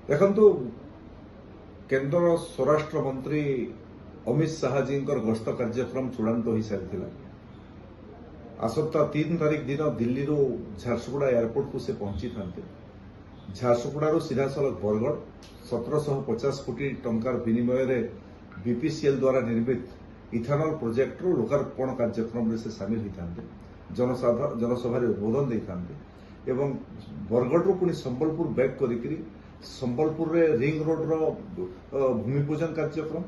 ଦେଖନ୍ତୁ କେନ୍ଦ୍ର ସ୍ୱରାଷ୍ଟ୍ର ମନ୍ତ୍ରୀ ଅମିତ ଶାହାଜୀଙ୍କର ଗସ୍ତ କାର୍ଯ୍ୟକ୍ରମ ଚୂଡ଼ାନ୍ତ ହୋଇସାରିଥିଲା। ଆସନ୍ତା 3 ତାରିଖ ଦିନ ଦିଲ୍ଲୀରୁ ଝାରସୁଗୁଡ଼ା ଏୟାରପୋର୍ଟକୁ ସେ ପହଞ୍ଚିଥାନ୍ତେ। ଝାରସୁଗୁଡ଼ାରୁ ସିଧାସଳଖ ବରଗଡ଼ 1750 କୋଟି ଟଙ୍କାର ବିନିମୟରେ ବିପିସିଏଲ୍ ଦ୍ୱାରା ନିର୍ମିତ ଇଥାନଲ ପ୍ରୋଜେକ୍ଟର ଲୋକାର୍ପଣ କାର୍ଯ୍ୟକ୍ରମରେ ସେ ସାମିଲ ହୋଇଥାନ୍ତେ। ଜନସଭାରେ ଉଦ୍ବୋଧନ ଦେଇଥାନ୍ତେ ଏବଂ ବରଗଡ଼ରୁ ପୁଣି ସମ୍ବଲପୁର ବ୍ୟାକ୍ କରିକି ସମ୍ବଲପୁରରେ ରିଙ୍ଗ ରୋଡର ଭୂମି ପୂଜନ କାର୍ଯ୍ୟକ୍ରମ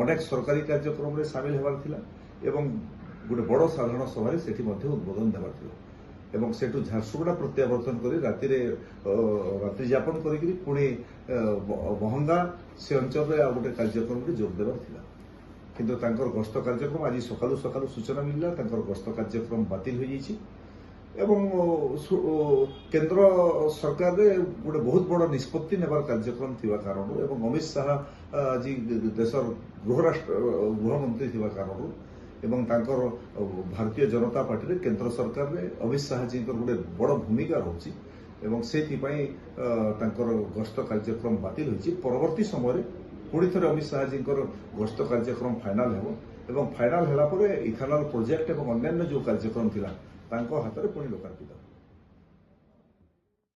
ଅନେକ ସରକାରୀ କାର୍ଯ୍ୟକ୍ରମରେ ସାମିଲ ହେବାର ଥିଲା ଏବଂ ଗୋଟେ ବଡ଼ ସାଧାରଣ ସଭାରେ ସେଠି ମଧ୍ୟ ଉଦ୍ବୋଧନ ଦେବାର ଥିଲା ଏବଂ ସେଠୁ ଝାରସୁଗୁଡ଼ା ପ୍ରତ୍ୟାବର୍ତ୍ତନ କରି ରାତ୍ରି ଯାପନ କରିକି ପୁଣି ମହଙ୍ଗା ସେ ଅଞ୍ଚଳରେ ଆଉ ଗୋଟେ କାର୍ଯ୍ୟକ୍ରମରେ ଯୋଗ ଦେବାର ଥିଲା। କିନ୍ତୁ ତାଙ୍କର ଗସ୍ତ କାର୍ଯ୍ୟକ୍ରମ ଆଜି ସକାଳୁ ସକାଳୁ ସୂଚନା ମିଳିଲା ତାଙ୍କର ଗସ୍ତ କାର୍ଯ୍ୟକ୍ରମ ବାତିଲ ହୋଇଯାଇଛି ଏବଂ କେନ୍ଦ୍ର ସରକାରରେ ଗୋଟେ ବହୁତ ବଡ଼ ନିଷ୍ପତ୍ତି ନେବାର କାର୍ଯ୍ୟକ୍ରମ ଥିବା କାରଣରୁ ଏବଂ ଅମିତ ଶାହା ଆଜି ଦେଶର ଗୃହମନ୍ତ୍ରୀ ଥିବା କାରଣରୁ ଏବଂ ତାଙ୍କର ଭାରତୀୟ ଜନତା ପାର୍ଟିରେ କେନ୍ଦ୍ର ସରକାରରେ ଅମିତ ଶାହାଜୀଙ୍କର ଗୋଟେ ବଡ଼ ଭୂମିକା ରହୁଛି ଏବଂ ସେଥିପାଇଁ ତାଙ୍କର ଗସ୍ତ କାର୍ଯ୍ୟକ୍ରମ ବାତିଲ ହୋଇଛି। ପରବର୍ତ୍ତୀ ସମୟରେ ପୁଣି ଥରେ ଅମିତ ଶାହାଜୀଙ୍କର ଗସ୍ତ କାର୍ଯ୍ୟକ୍ରମ ଫାଇନାଲ ହେବ ଏବଂ ଫାଇନାଲ ହେଲା ପରେ ଇଥାନଲ ପ୍ରୋଜେକ୍ଟ ଏବଂ ଅନ୍ୟାନ୍ୟ ଯେଉଁ କାର୍ଯ୍ୟକ୍ରମ ଥିଲା ତାଙ୍କ ହାତରେ ପୁଣି ଲୋକାର୍ପିତ ହେବ।